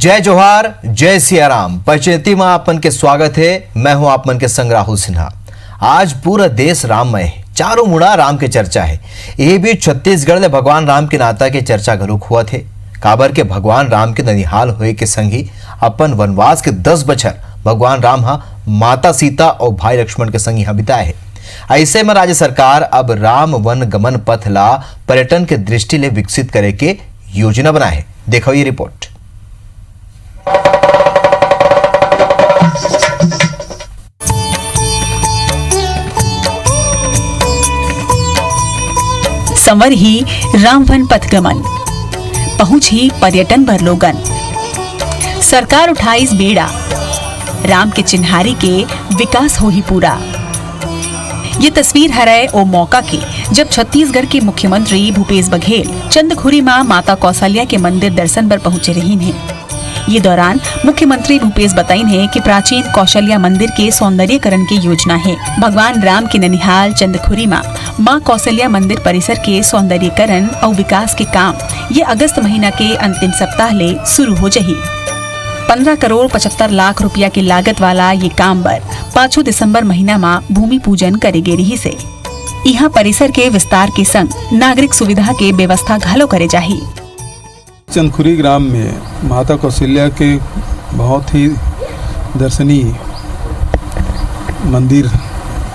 जय जोहार, जय सिया राम। पंचेती में आपन के स्वागत है। मैं हूं आपमन के संग राहुल सिन्हा। आज पूरा देश राममय है, चारों मुड़ा राम के चर्चा है। यही बीच छत्तीसगढ़ में भगवान राम के नाता के चर्चा घलुक हुआ थे। काबर के भगवान राम के ननिहाल होए के संग ही अपन वनवास के 10 बछर भगवान राम माता सीता और भाई लक्ष्मण के संग यहाँ बिताए है। ऐसे में राज्य सरकार अब राम वन गमन पथ ला पर्यटन के दृष्टि ले विकसित करे के योजना बनाए है। देखो ये रिपोर्ट। संवर ही रामवन पथगमन, पहुंच ही पर्यटन पर लोगन। सरकार उठाईस बेड़ा, राम के चिन्हारी के विकास हो ही पूरा। ये तस्वीर हरय ओ मौका के जब छत्तीसगढ़ के मुख्यमंत्री भूपेश बघेल चंदखुरी मां माता कौशल्या के मंदिर दर्शन पर पहुंचे रही हैं। ये दौरान मुख्यमंत्री भूपेश बताइन है कि प्राचीन कौशल्या मंदिर के सौंदर्यीकरण की योजना है। भगवान राम के ननिहाल चंदखुरी मां कौशल्या मंदिर परिसर के सौंदर्यीकरण और विकास के काम ये अगस्त महीना के अंतिम सप्ताह ले शुरू हो जाही। 15 करोड़ 75 लाख रुपया की लागत वाला ये काम बर 5 दिसंबर महीना में भूमि पूजन करे गे रही से। यहाँ परिसर के विस्तार के संग नागरिक सुविधा के व्यवस्था घलो करे जाही। चंदखुरी ग्राम में माता कौशल्या के बहुत ही दर्शनीय मंदिर,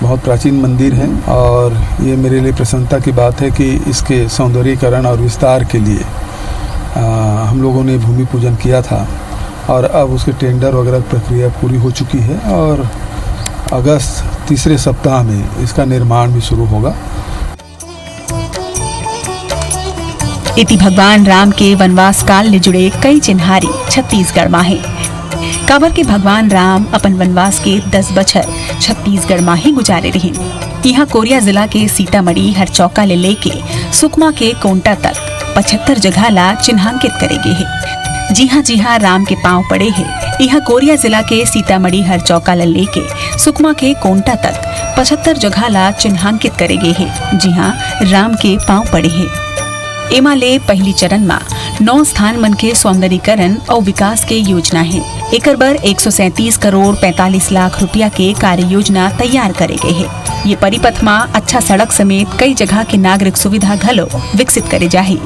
बहुत प्राचीन मंदिर है और ये मेरे लिए प्रसन्नता की बात है कि इसके सौंदर्यीकरण और विस्तार के लिए हम लोगों ने भूमि पूजन किया था और अब उसके टेंडर वगैरह प्रक्रिया पूरी हो चुकी है और अगस्त तीसरे सप्ताह में इसका निर्माण भी शुरू होगा। इति भगवान राम के वनवास काल ले जुड़े कई चिन्हारी छत्तीसगढ़ में है। काबर के भगवान राम अपन वनवास के 10 बछर छत्तीसगढ़ में ही गुजारे रहे। यहाँ कोरिया जिला के सीतामढ़ी हरचौका ले लेके सुकमा के कोंटा तक 75 जगह ला चिन्हांकित करेगे है। जी हाँ राम के पांव पड़े है। यहाँ कोरिया जिला के सीतामढ़ी हरचौका ले लेके सुकमा के कोंटा तक 75 जगह ला चिन्हांकित करेगे है। जी हाँ, राम के पांव पड़े है। एमा ले पहली चरण में 9 स्थान मन के सौंदर्यीकरण और विकास के योजना है। एकर बर 137 करोड़ 45 लाख रुपया के कार्य योजना तैयार करे गए है। ये परिपथ में अच्छा सड़क समेत कई जगह के नागरिक सुविधा घलो विकसित करे जाही।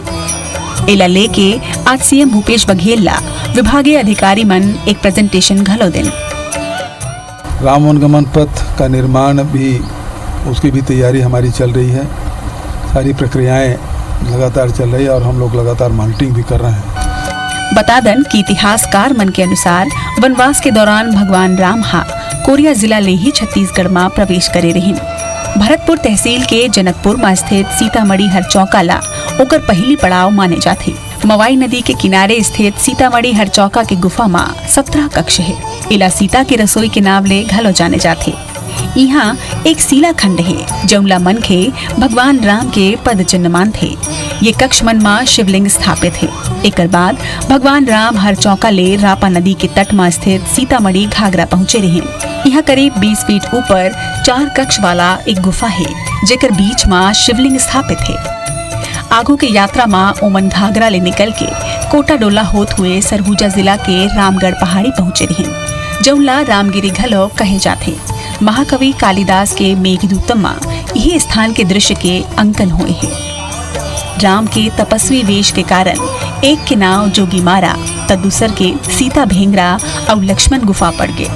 एला लेके आज सीएम भूपेश बघेल ला विभागीय अधिकारी मन एक प्रेजेंटेशन घलो दिन। राम वन गमन पथ का निर्माण भी, उसकी भी तैयारी हमारी चल रही है। सारी प्रक्रियाएं लगातार चल रही है और हम लोग लगातार मॉनिटरिंग भी कर रहे हैं। बता दन कि इतिहासकार मन के अनुसार वनवास के दौरान भगवान राम कोरिया जिला ले ही छत्तीसगढ़ में प्रवेश करे रही। भरतपुर तहसील के जनकपुर में स्थित सीतामढ़ी हरचौका ला ओकर पहली पड़ाव माने जाथे। मवाई नदी के किनारे स्थित सीतामढ़ी हरचौका के गुफा में 17 कक्ष है। इला सीता की रसोई के नाम ले घलो जाने जाथे। यहाँ एक सीला खंड है जौला मन के भगवान राम के पद चिन्ह मान थे। ये कक्ष मन में शिवलिंग स्थापित है। एकर बाद भगवान राम हरचौका ले रापा नदी के तट में स्थित सीतामढ़ी घाघरा पहुँचे रहे। यहाँ करीब 20 फीट ऊपर 4 कक्ष वाला एक गुफा है जेकर बीच में शिवलिंग स्थापित है। आगू के यात्रा में ओमन घाघरा ले निकल के कोटा डोला होत हुए सरगुजा जिला के रामगढ़ पहाड़ी पहुँचे रहे जौला रामगिरी घलो कहे जाते। महाकवि कालिदास के मेघदूतम में यही स्थान के दृश्य के अंकन हुए हैं। राम के तपस्वी वेश के कारण एक के नाव जोगी मारा तो दूसर के सीता भेंगरा और लक्ष्मण गुफा पड़ गए।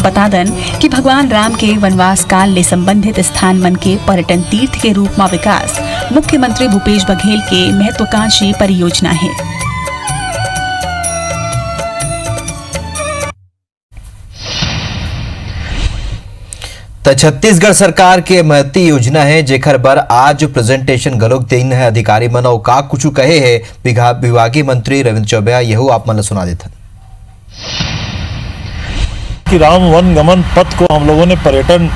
बता दन कि भगवान राम के वनवास काल ले संबंधित स्थान मन के पर्यटन तीर्थ के रूप में विकास मुख्यमंत्री भूपेश बघेल के महत्वाकांक्षी परियोजना है। तो छत्तीसगढ़ सरकार के महती योजना है जेकर बर आज प्रेजेंटेशन गलोक देन है अधिकारी मन और का कुछ कहे है विभागीय मंत्री रविंद्र चौबे। यह आप मन सुना देते कि राम वन गमन पथ को हम लोगों ने पर्यटन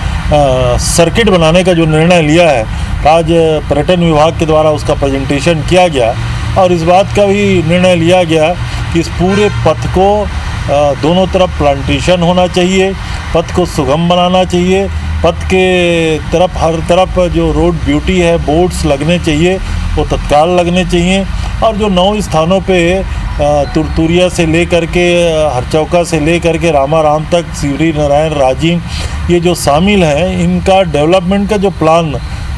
सर्किट बनाने का जो निर्णय लिया है, आज पर्यटन विभाग के द्वारा उसका प्रेजेंटेशन किया गया और इस बात का भी निर्णय लिया गया कि इस पूरे पथ को दोनों तरफ प्लांटेशन होना चाहिए, पथ को सुगम बनाना चाहिए, पथ के तरफ हर तरफ जो रोड ब्यूटी है बोर्ड्स लगने चाहिए वो तत्काल लगने चाहिए और जो 9 स्थानों पे तुरतुरिया से लेकर के हरचौका से लेकर के रामाराम तक, शिवरी नारायण राजीव, ये जो शामिल हैं, इनका डेवलपमेंट का जो प्लान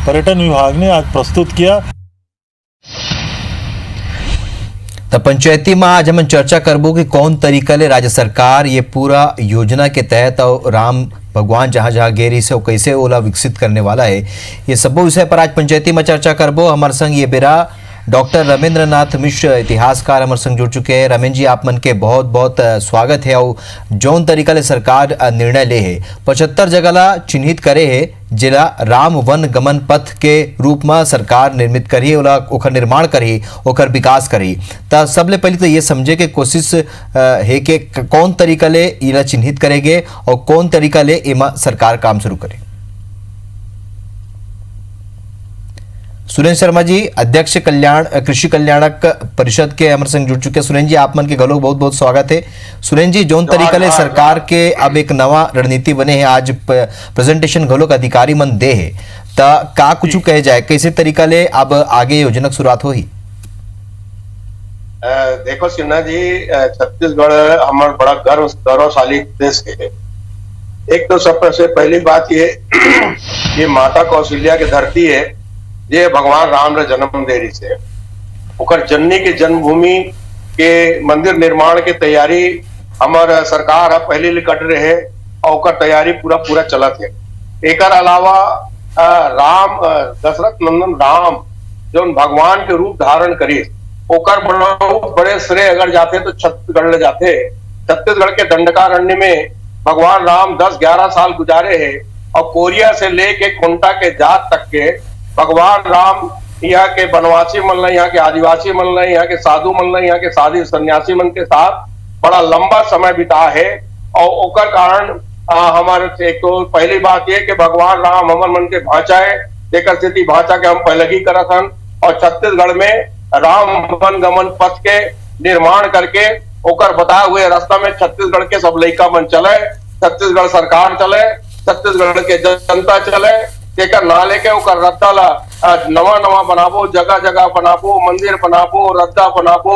पर्यटन विभाग ने आज प्रस्तुत किया। तो पंचायती में आज हम चर्चा करबो कि कौन तरीका ले राज्य सरकार ये पूरा योजना के तहत और राम भगवान जहाँ जहाँ गेरी से कैसे ओला विकसित करने वाला है, ये सब विषय पर आज पंचायती में चर्चा करबो। हमारे संग ये बेरा डॉक्टर रमेंद्र नाथ मिश्र इतिहासकार हमारे संग जुड़ चुके हैं। रमेंद्र जी, आप मन के बहुत बहुत स्वागत है। और जौन तरीका ले सरकार निर्णय ले है 75 जगह ला चिन्हित करे है जिला राम वन गमन पथ के रूप में सरकार निर्मित करी ओला ओकर निर्माण करी ओकर विकास करी। तो सबले पहले तो ये समझे के कोशिश है कि कौन तरीका ले इला चिन्हित करेंगे और कौन तरीका ले इमा सरकार काम शुरू करे। सुरेंद्र शर्मा जी, अध्यक्ष कृषि कल्याणक परिषद के हमारे संग जुड़ चुके हैं। सुरेंद्र जी, आप मन के गलो बहुत बहुत स्वागत है। सुरेंद्र जी, जौन तरीका ले सरकार के अब एक नवा रणनीति बने हैं, आज प्रेजेंटेशन गलो का अधिकारी मन दे है, तो का कुछ कहे जाए कैसे तरीका ले अब आगे योजना की शुरुआत होगी? देखो सिन्हा जी, छत्तीसगढ़ हमारा बड़ा गौरवशाली देश है। एक तो सबसे पहली बात ये माता कौशल्या की धरती है, ये भगवान राम रे जन्म दे रही से ओकर जननी के जन्मभूमि के मंदिर निर्माण के तैयारी हमार सरकार है पहले ले कट रहे है और ओकर तैयारी पूरा चलत है। एकर अलावा राम दशरथ नंदन राम जो भगवान के रूप धारण करी ओकर बड़े श्रेय अगर जाते तो छत्तीसगढ़ ले जाते। छत्तीसगढ़ के दंडकारण्य में भगवान राम 10-11 साल गुजारे हैं और कोरिया से लेके खुंटा के जात तक के भगवान राम यहाँ के वनवासी मन, यहाँ के आदिवासी मन, यहाँ के साधु मन, यहाँ के साधु सन्यासी मन के साथ बड़ा लंबा समय बिता है। और ओकर कारण हमारे एक तो पहली बात ये कि भगवान राम हमारे मन के भाषा है, जेकर स्थिति भाषा के हम पहले ही करत हन। और छत्तीसगढ़ में राम वन गमन पथ के निर्माण करके ओकर बताए हुए रास्ता में छत्तीसगढ़ के सब लइका मन चले, छत्तीसगढ़ सरकार चले, छत्तीसगढ़ के जनता चले, तेकर ना लेके ओकर रद्दा ला नवा बनाबो, जगह जगह बनाबो, मंदिर बनाबो, रद्दा बनाबो,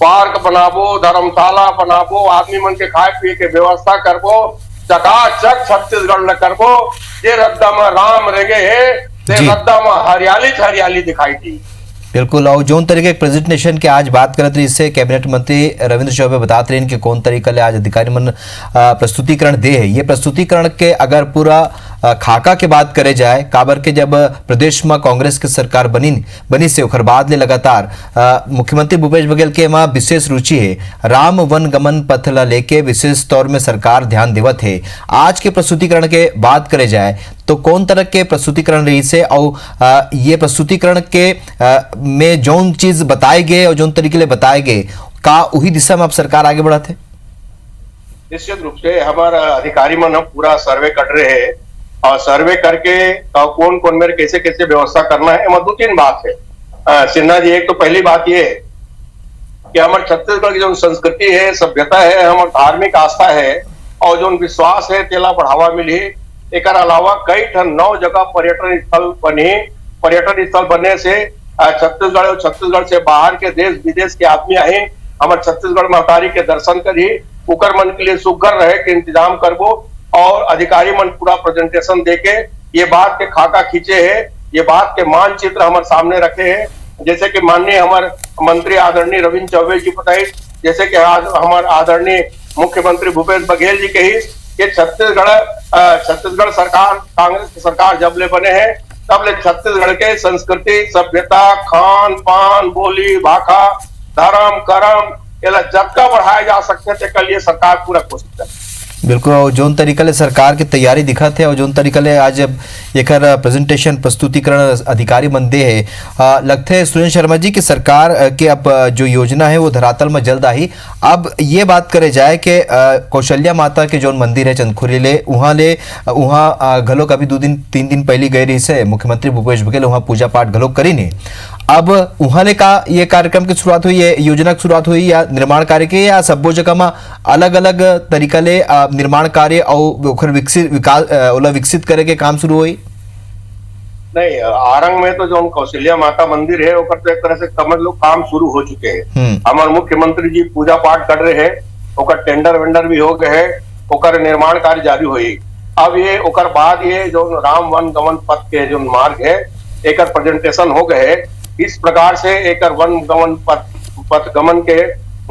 पार्क बनाबो, धर्मशाला बनाबो, आदमी मन के खाए पिए के व्यवस्था करबो, चकाचक छत्तीसगढ़ ल करबो। जे रद्दा में राम रहे है, ते रद्दा में हरियाली दिखाई दी। बिल्कुल। और जौन तरीके के प्रेजेंटेशन के आज बात करते रहे, इससे कैबिनेट मंत्री रविंद्र चौबे बताते रहे कि कौन तरीका ले आज अधिकारी मन प्रस्तुतिकरण दे है। ये प्रस्तुतिकरण के अगर पूरा खाका के बात करे जाए, काबर के जब प्रदेश में कांग्रेस की सरकार बनी से ओकर बाद ले लगातार मुख्यमंत्री भूपेश बघेल के वहाँ विशेष रुचि है। राम वन गमन पथ ला लेके विशेष तौर में सरकार ध्यान देवत है। आज के प्रस्तुतिकरण के बात करे जाए तो कौन तरह के प्रस्तुतिकरण रही से और ये प्रस्तुतिकरण के में जौन चीज बताए गए और जौन तरीके ले बताए गए का उही दिशा में अब सरकार आगे बढ़ाते? निश्चित रूप से हमारा अधिकारी मन पूरा सर्वे कर रहे हैं और सर्वे करके कौन कौन मेरे कैसे कैसे व्यवस्था करना है। 2-3 बात है सिन्हा जी। एक तो पहली बात ये है कि हमारे छत्तीसगढ़ की जो संस्कृति है, सभ्यता है, हमारी धार्मिक आस्था है और जो विश्वास है तेला बढ़ावा मिली। एक अलावा कई 9 जगह पर्यटन स्थल बने। पर्यटन स्थल बनने से छत्तीसगढ़ और छत्तीसगढ़ से बाहर के देश विदेश के आदमी आए हमारे छत्तीसगढ़ महतारी के दर्शन करी, उकर मन के लिए सुघर रहे के इंतजाम करबो। और अधिकारी मन पूरा प्रेजेंटेशन देके ये बात के खाका खींचे है, ये बात के मानचित्र हमारे सामने रखे हैं। जैसे कि माननीय हमारे मंत्री आदरणीय रविंद्र चौबे जी बताई, जैसे कि आज हमारे आदरणीय मुख्यमंत्री भूपेश बघेल जी कही कि छत्तीसगढ़ सरकार, कांग्रेस की सरकार जब ले बने हैं तब ले छत्तीसगढ़ के संस्कृति, सभ्यता, खान पान, बोली भाषा, धर्म कर्म ये जगह बढ़ाए जा सकते थे। कल ये सरकार पूरा कोशिश कर। बिल्कुल। और जौन तरीका ले सरकार की तैयारी दिखा थे और जौन तरीका ले आज एक प्रेजेंटेशन प्रस्तुतिकरण अधिकारी मन दे है, लगते है सुरेंद्र शर्मा जी की सरकार के अब जो योजना है वो धरातल में जल्द आई। अब ये बात करे जाए कि कौशल्या माता के जौन मंदिर है चंदखुरी ले वहाँ घलो कभी 2-3 दिन पहले गए रही से मुख्यमंत्री भूपेश बघेल वहाँ पूजा पाठ घलो करी ने। अब वहाँ ले का ये कार्यक्रम की शुरुआत हुई है, योजना की शुरुआत हुई या निर्माण कार्य के, या सब्बो जगह में अलग अलग तरीका ले निर्माण कार्य और विकसित करे के काम शुरू हुई? नहीं, आरंग में तो जो कौशल्या माता मंदिर है ओकर तो एक तरह से समझ लो काम शुरू हो चुके हैं। हमारे मुख्यमंत्री जी पूजा पाठ कर रहे हैं, ओकर टेंडर वेंडर भी हो गए है, ओकर निर्माण कार्य जारी हुई। अब ये ओकर बाद ये जो राम वन गमन पथ के जो मार्ग है एक प्रेजेंटेशन हो गए। इस प्रकार से एक वन गमन पथ गमन के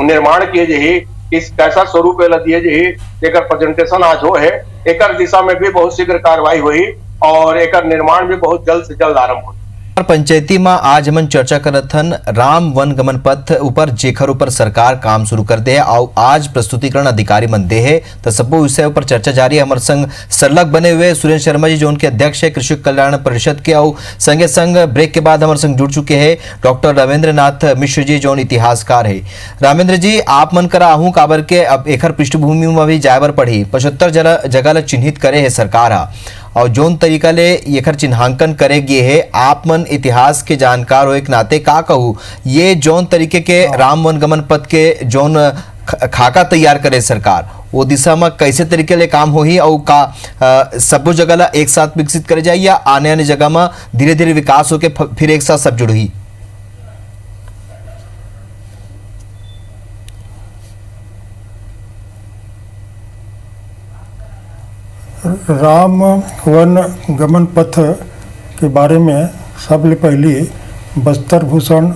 निर्माण किए जही, किस कैसा स्वरूप दिए जही, एक प्रेजेंटेशन आज हो है। एक दिशा में भी बहुत शीघ्र कार्रवाई हुई और एक निर्माण भी बहुत जल्द से जल्द आरंभ हुई। पंचायती में आज हमन चर्चा करत हन राम वन गमन पथ ऊपर जेखर ऊपर सरकार काम शुरू कर दे है और आज प्रस्तुतिकरण अधिकारी मन दे है तो सबो विषय ऊपर चर्चा जारी है। हमारे संग सरलग बने हुए सुरेंद्र शर्मा जी जो उनके अध्यक्ष है कृषि कल्याण परिषद के और संगे संग ब्रेक के बाद हमारे संग जुड़ चुके हैं डॉक्टर रामेंद्र नाथ मिश्र जी जो इतिहासकार है। रामेंद्र जी आप मन करा आहू काबर के अब एकर पृष्ठभूमि में भी जायबर पड़ी 75 जगह ल चिन्हित करे है सरकार और जोन तरीका ले एकर चिन्हांकन करे गे है। आप मन इतिहास के जानकार हो एक नाते का कहू ये जोन तरीके के राम वन गमन पथ के जोन खाका तैयार करे सरकार वो दिशा में कैसे तरीके ले काम होही और का सबो जगह ला एक साथ विकसित करे जाए या आने आने जगह में धीरे धीरे विकास होके फिर एक साथ सब जुड़ी। राम वन गमन पथ के बारे में सबले पहले बस्तर भूषण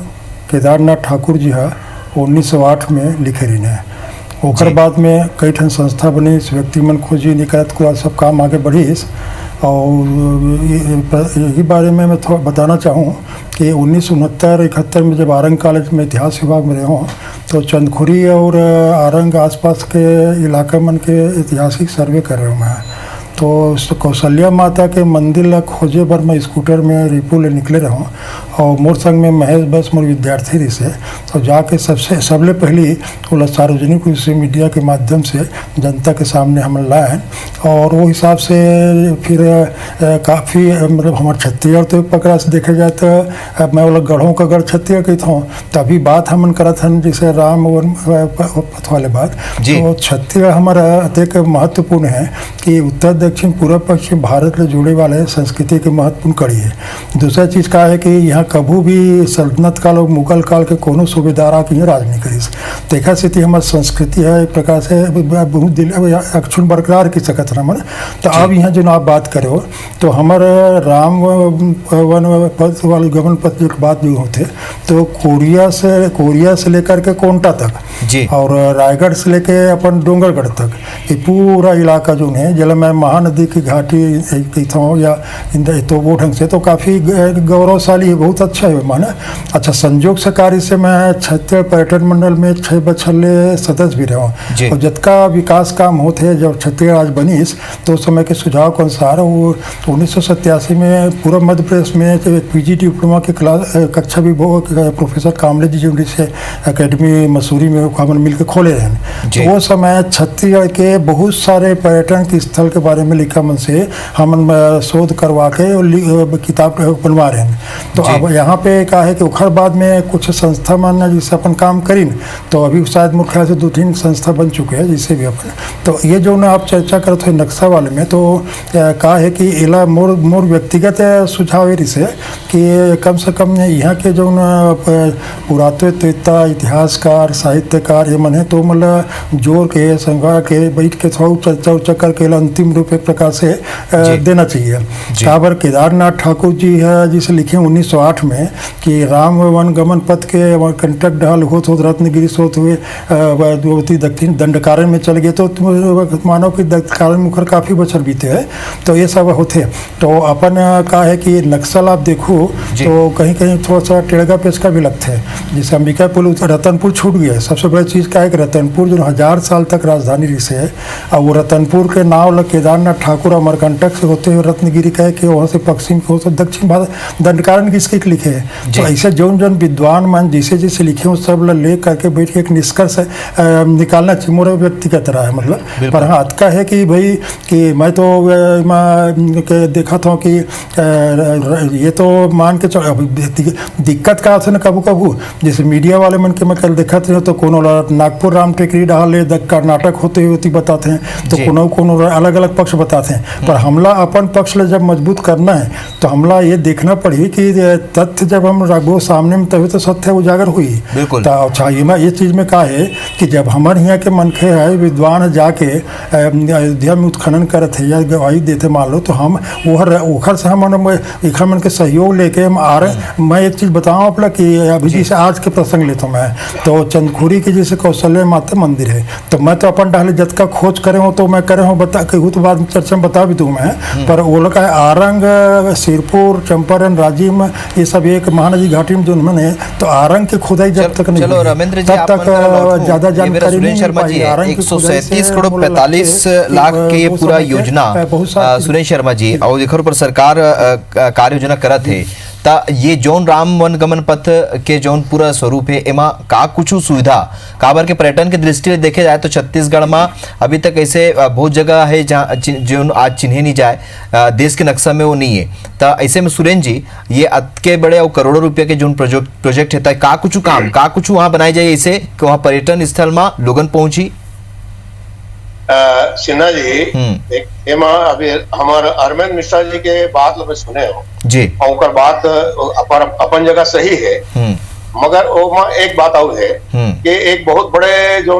केदारनाथ ठाकुर जी है 1908 में लिखे रही है। ओकर बाद में कई ठन संस्था बनी, व्यक्ति मन खोजी निकायत को सब काम आगे बढ़ीस। और यही बारे में मैं थोड़ा बताना चाहूँ कि 1969-71 में जब आरंग कॉलेज में इतिहास विभाग में रहा हूँ तो चंदखुरी और आरंग आसपास के इलाका मन के ऐतिहासिक सर्वे कर रहे हूँ मैं। तो कौशल्या माता के मंदिर ला खोजे बर मैं स्कूटर में रिपू ले निकले रहा और मोर संग में महेश बस मोर विद्यार्थी रही से तो जाके सबले पहली वो सार्वजनिक मीडिया के माध्यम से जनता के सामने हम लाए और वो हिसाब से फिर काफ़ी मतलब हमारे छत्तीसगढ़ तो पकड़ा से देखे जाए तो मैं वो गढ़ों का गढ़ छत्तीसगढ़ कहता हूँ। तभी बात हमन करा था जैसे राम पथ वाले बात तो छत्तीसगढ़ हमारा अत्यंत महत्वपूर्ण है कि उत्तर दक्षिण पूर्व पश्चिम भारत से जुड़े वाले संस्कृति के महत्वपूर्ण कड़ी है। दूसरा चीज़ का है कि यहाँ कभी भी सल्तनत काल और मुगल काल के कोनो सूबेदार आके यहाँ राज नहीं करी। देखा स्थिति हमारी संस्कृति है एक प्रकार से बहुत दिल अक्षुण बरकरार की सकत हमारे। तो अब यहाँ जो आप बात करो तो हमारे राम वन पथ वाले गमन पथ की बात जो होते तो कोरिया से लेकर के कोंटा तक और रायगढ़ से लेके अपन डोंगरगढ़ तक ये पूरा इलाका जो है जल में महानदी की घाटी कहता हूँ या तो वो ढंग से तो काफ़ी गौरवशाली है, बहुत अच्छा है माना। अच्छा संजोग से कार्य से मैं छत्तीसगढ़ पर्यटन मंडल में 6 बछले सदस्य भी रहा हूँ और जितना विकास काम होते जब छत्तीसगढ़ आज बनीस तो उस समय के सुझाव के अनुसार वो 1987 में पूर्व मध्य प्रदेश में PG डिप्लोमा के कक्षा भी वो प्रोफेसर कामले जी जो से अकेडमी मसूरी में हमन मिलकर खोले हैं। तो वो समय छत्तीसगढ़ के बहुत सारे पर्यटन के स्थल के बारे में लिखा मन से हम शोध करवा के किताब बनवा रहे हैं। तो अब यहाँ पे कहा है कि उखर बाद में कुछ संस्था मन जिससे अपन काम करीन तो अभी शायद मुख्य ख्याल से 2-3 संस्था बन चुके हैं जिससे भी अपन तो ये जो ना आप चर्चा करते हो नक्शा वाले में तो कहा है कि इला मोर व्यक्तिगत सुझाव है इसे कि कम से कम यहाँ के जो पुरातत्ववेत्ता इतिहासकार साहित्यकार ये मन है तो मतलब जोर के संघा के बैठ के थोड़ा चर्चा करके अंतिम रूप एक प्रकार से देना चाहिए। काबर केदारनाथ ठाकुर जी है जिसे लिखे 1908 में कि राम वन गमन पथ के कंटक ढाल होत रत्नगिरी सोत हुए दक्षिण दंडकारण्य में चल गए तो मानव कि दंडकारण्य मुखर काफ़ी बछर बीते हैं तो ये सब होते। तो अपन का है कि नक्सल आप देखो तो कहीं कहीं थोड़ा सा टेढ़गा पेचका भी लगते हैं। जैसे अंबिकापुर रतनपुर छूट गया है। सबसे बड़ी चीज़ क्या है कि रतनपुर जो 1000 साल तक राजधानी रही से है और वो रतनपुर के नाव केदारनाथ ठाकुर अमरकंटक से होते हुए रत्नगिरी कहे कि वहाँ से पश्चिम को तो दक्षिण भारत दंडकारण्य किसके लिखे हैं। तो ऐसे जौन विद्वान मन जैसे जैसे लिखे उस सब ले करके बैठ के एक निष्कर्ष निकालना चाहिए मोर व्यक्तिगत रहा है मतलब। पर हाँ का है कि भाई कि मैं तो देखा था कि ये तो मान के चलो दिक्कत का है ना कबू कबू जैसे मीडिया वाले मन के मैं कल देखा थे तो कोनो नागपुर राम टेकरी डाले कर्नाटक होते बताते हैं तो कोनो अलग अलग पक्ष पक्ष बताते हैं, पर हमला अपन पक्ष ले जब मजबूत करना है तो हमला ये देखना पड़ी कि तथ्य जब हम रखबो सामने में तभी तो सत्य उजागर हुई। बिल्कुल। तो अच्छा ये चीज़ में का है कि जब हमारे यहाँ के मनखे है विद्वान जाके अयोध्या में उत्खनन करत है या गवाही देते मान लो, तो हम ओखर से हम एक मन के सहयोग लेके हम आ रहे। मैं एक चीज़ बताऊँ अपना कि अभी जैसे आज के प्रसंग लेता हूँ मैं, तो चंदखुरी के जैसे कौशल्या माता मंदिर है, तो मैं तो अपन डाले जत का खोज करे हूँ तो मैं करे हूँ बता कहूँ तो बाद में चर्चा में बता भी दूँ मैं, पर वो लोग आरंग सिरपुर चंपारण राजीव ये सब एक महानदी घाटी में जो उन्होंने तो आरंग की खुदाई जब तक नहीं चलो हुई, रमेंद्र जी तब आप तक ज्यादा जानकारी सुरेश नहीं शर्मा जी है। आरंग की खुदाई से 137 करोड़ बोला 45 लाख के ये वो पूरा समय के योजना बहुत सारी सुरेश शर्मा जी और देखो पर सरकार कार्य योजना करत है ता ये जौन राम वन गमन पथ के जौन पूरा स्वरूप है एमा का कुछ सुविधा काबर के पर्यटन के दृष्टि से देखे जाए तो छत्तीसगढ़ में अभी तक ऐसे बहुत जगह है जहाँ जो आज चिन्हे नहीं जाए देश के नक्शा में वो नहीं है। तो ऐसे में सुरेन जी ये अतके बड़े और करोड़ों रुपये के जो प्रोजेक्ट है का कुछ काम का कुछ वहाँ बनाए जाए ऐसे कि वहाँ पर्यटन स्थल में लोगन पहुंची। सिन्हा जी एमा अभी हमारे अरविंद मिश्रा जी के बात लगे सुने हो जी और बात अपन जगह सही है, मगर वो एक बात और है कि एक बहुत बड़े जो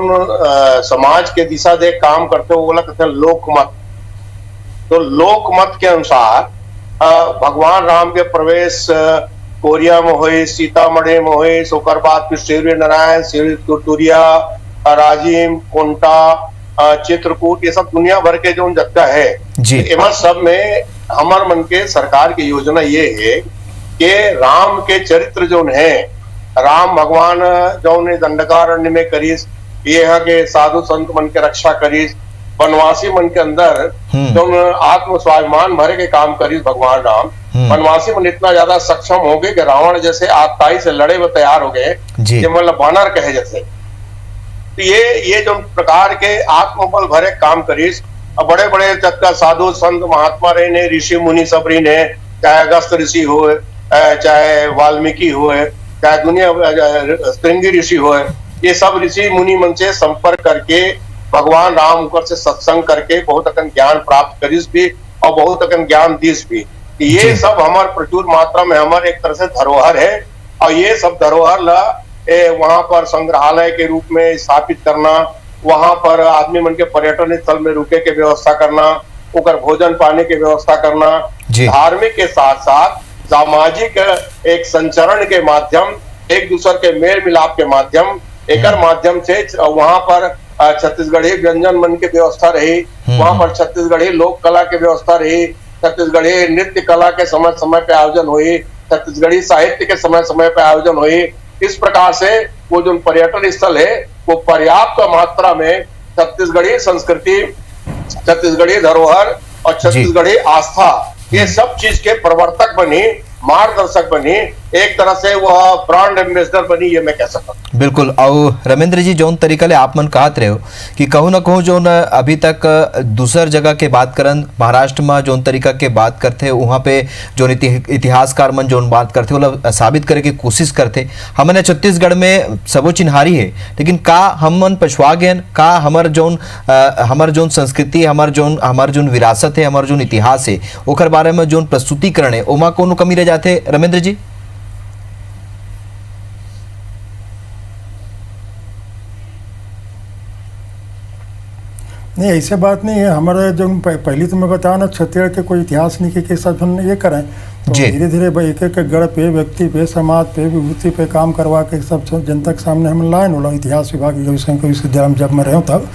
समाज के दिशा दे काम करते हो बोला कहते हैं लोकमत। तो लोकमत के अनुसार भगवान राम के प्रवेश कोरिया में हुई, सीतामढ़ी में हुई, ओकर बाद फिर सूर्य नारायण तुरिया राजीव कोंटा चित्रकूट ये सब दुनिया भर के जो जगह है एवं सब में हमार मन के सरकार की योजना ये है कि राम के चरित्र जो है राम भगवान जो ने दंडकारण्य में करीस, ये यहाँ के साधु संत मन के रक्षा करीस, वनवासी मन के अंदर जो आत्म स्वाभिमान भरे के काम करीस भगवान राम, वनवासी मन इतना ज्यादा सक्षम हो गए कि रावण जैसे आतताई से लड़े हुए तैयार हो गए, मतलब बानर कहे जैसे। तो ये जो प्रकार के आत्मबल भरे काम करीस, बड़े बड़े चक्का साधु संत महात्मा रहे ने, ऋषि मुनि सब रही ने, चाहे अगस्त ऋषि हो, चाहे वाल्मीकि हो, चाहे दुनिया श्रृंगी ऋषि हो, ये सब ऋषि मुनि मन से संपर्क करके भगवान राम ऊपर से सत्संग करके बहुत अकन ज्ञान प्राप्त करीस भी और बहुत अकन ज्ञान दीस भी। ये सब हमारे प्रचुर मात्रा में हमारे एक तरह से धरोहर है और ये सब धरोहर ला वहां पर संग्रहालय के रूप में स्थापित करना, वहां पर आदमी मन के पर्यटन स्थल में रुके के व्यवस्था करना, उकर भोजन पानी की व्यवस्था करना, धार्मिक के साथ साथ सामाजिक एक संचरण के माध्यम, एक दूसरे के मेल मिलाप के माध्यम, एक माध्यम से वहां पर छत्तीसगढ़ी व्यंजन मन की व्यवस्था रही, वहां पर छत्तीसगढ़ी लोक कला की व्यवस्था रही, छत्तीसगढ़ी नृत्य कला के समय समय पे आयोजन हुई, छत्तीसगढ़ी साहित्य के समय समय पे आयोजन हुई। इस प्रकार से वो जो पर्यटन स्थल है वो पर्याप्त मात्रा में छत्तीसगढ़ी संस्कृति, छत्तीसगढ़ी धरोहर और छत्तीसगढ़ी आस्था ये सब चीज के प्रवर्तक बनी, मार्गदर्शक बनी, एक तरह से वह ब्रांड एम्बेसडर बनी, ये मैं कह सकता हूँ। बिल्कुल। और रमेंद्र जी जौन तरीका ले आप मन कहत रहे हो कि कहूँ ना कहूँ जो अभी तक दूसर जगह के बात करन महाराष्ट्र में जौन तरीका के बात करते वहाँ पे जो इतिहासकार मन जौन बात करते वो साबित करे की कोशिश करते, हमने छत्तीसगढ़ में सबो चिन्हारी है, लेकिन का हम मन पछुआ गए का हमार जौन संस्कृति, हमार जौन विरासत है, हमार जौन इतिहास है ओकर बारे में जौन प्रस्तुतिकरण है ओमा कोनो कमी रह जाते रमेंद्र जी? नहीं ऐसे बात नहीं है। हमारे जो पहले तो मैं बताया ना छत्तीसगढ़ के कोई इतिहास नहीं के साथ हम ये करें तो धीरे धीरे एक एक गढ़ पे व्यक्ति पे समाज पे विभूति पे काम करवा के सब जनता के सामने हम लाए बोला इतिहास विभाग विश्वविद्यालय जब मैं रहूँ तब।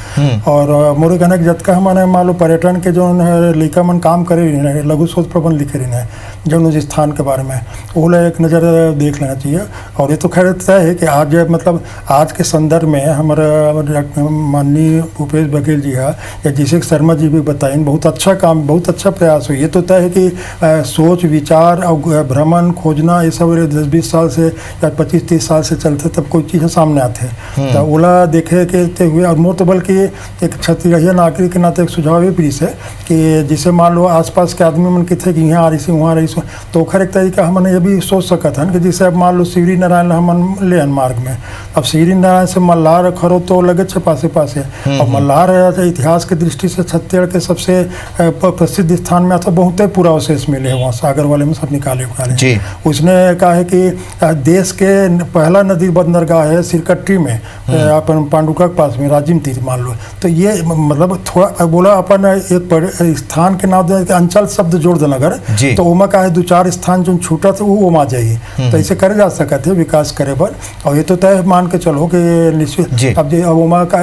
और मोरे कहने के जतका हमारे मान लो पर्यटन के जो लिखा मन काम करे रही लघु शोध प्रबंध लिखे रही है जो उस स्थान के बारे में वो एक नज़र देख लेना चाहिए। और ये तो खैर तय है कि आज मतलब आज के संदर्भ में हमारे माननीय भूपेश बघेल जी है या जिसे शर्मा जी भी बताएं बहुत अच्छा काम बहुत अच्छा प्रयास हो। ये तो तय है कि सोच विचार मल्हार और भ्रमण खोजना ये सब 10-20 साल से या 25-30 साल से चलते तब कोई चीज़ सामने आते तो ओला देखे के हुए और मोर तो बल्कि एक छत्तीसगढ़िया नागरिक के नाते एक सुझाव ये पीस है कि जिसे मान लो आसपास के आदमी मन के थे कि यहाँ आ रही वहाँ रही तो ओखर एक तरीका हमने ये भी सोच सकत हन कि जैसे अब मान लो शिवरी नारायण हमन ले मार्ग में अब शिवरी नारायण से मल्हार खरो तो लगे छे पासे पासे और मल्हार इतिहास के दृष्टि से छत्तीसगढ़ के सबसे प्रसिद्ध स्थान में तो बहुत ही पूरा अवशेष मिले हैं वहाँ सागर वाले में सब निकाले जी। उसने कहा है कि देश के पहला नदी बंदरगाह है सिरकट्टी में अपन पांडुका के पास में राजिम तीर मान लो तो ये मतलब थोड़ा बोला अपन एक स्थान के नाम अंचल शब्द जोड़ देना अगर तो उमा का है 2-4 स्थान जो छूटा थे वो उमा जाइए तो ऐसे करे जा सकते है विकास करे पर और ये तो तय मान के चलो कि निश्चित अब उमा का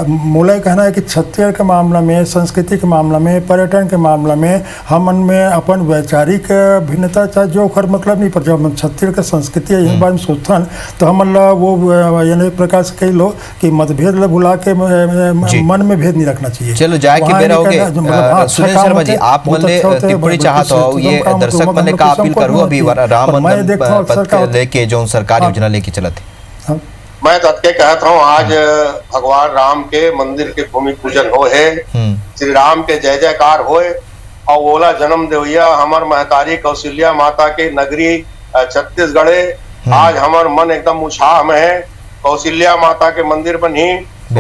मोला कहना है कि छत्तीसगढ़ के मामला में संस्कृति के मामला में पर्यटन के मामला में हमन में अपन वैचारिक भिन्नता चाहे जो खर मतलब नहीं पर जब छत्तीसगढ़ की संस्कृति है बारे में सोचथन तो हमन वो यानी प्रकार से कही लो कि मतभेद ला भुला के मन में भेद नहीं रखना चाहिए। चलो जाए के बेरा हो गए सुनील शर्मा जी आप बोले टिप्पणी चाहत हो ये दर्शक मन का अपील करूँ अभी राम पथ लेके जो सरकार योजना लेके चलत है मैं तत्के कहता हूँ आज भगवान राम के मंदिर के भूमि पूजन हो है श्री राम के जय जयकार होए और ओला जन्म देवैया हमार महतारी कौशल्या माता के नगरी छत्तीसगढ़े आज हमार मन एकदम उत्साह में है कौशल्या माता के मंदिर बनी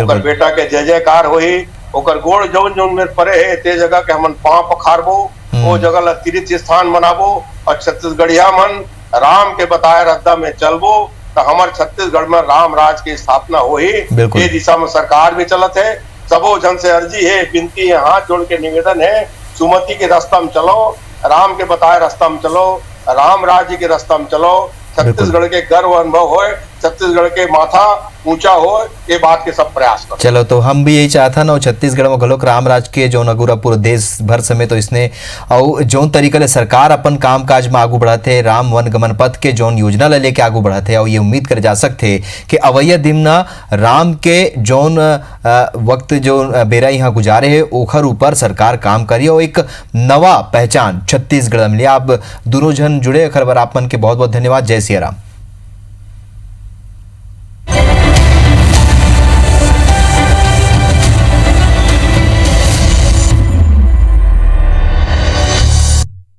ओकर बेटा के जय जयकार होई ओकर गोड़ जौन जौन मेरे परे है ते जगह के हमन पांव पखारबो वो जगह ला तीर्थ स्थान बनाबो और छत्तीसगढ़िया मन राम के बताए रद्दा में चलबो तो हमारे छत्तीसगढ़ में राम राज की स्थापना हुई ये दिशा में सरकार भी चलत है सबो जन से अर्जी है विनती है हाथ जोड़ के निवेदन है सुमति के रास्ता में चलो राम के बताए रास्ता में चलो राम राज्य के रास्ता में चलो छत्तीसगढ़ के गर्व अनुभव हो छत्तीसगढ़ के माथा ऊंचा हो ये बात के सब प्रयास करो। चलो तो हम भी यही चाहता ना छत्तीसगढ़ में घलोक राम राज के जो नगुरा पूरा देश भर समेत तो इसने और जौन तरीके ले सरकार अपन काम काज में आगू बढ़ाते राम वन गमन पथ के जौन योजना ले लेके आगू बढ़ाते और ये उम्मीद करे जा सकते कि अवैया दिमना राम के जौन वक्त जो बेरा यहाँ गुजारे है ओखर ऊपर सरकार काम करी और एक नवा पहचान छत्तीसगढ़ मिली। आप दोनों जन जुड़े खबर आप मन के बहुत बहुत धन्यवाद। जय सिया राम।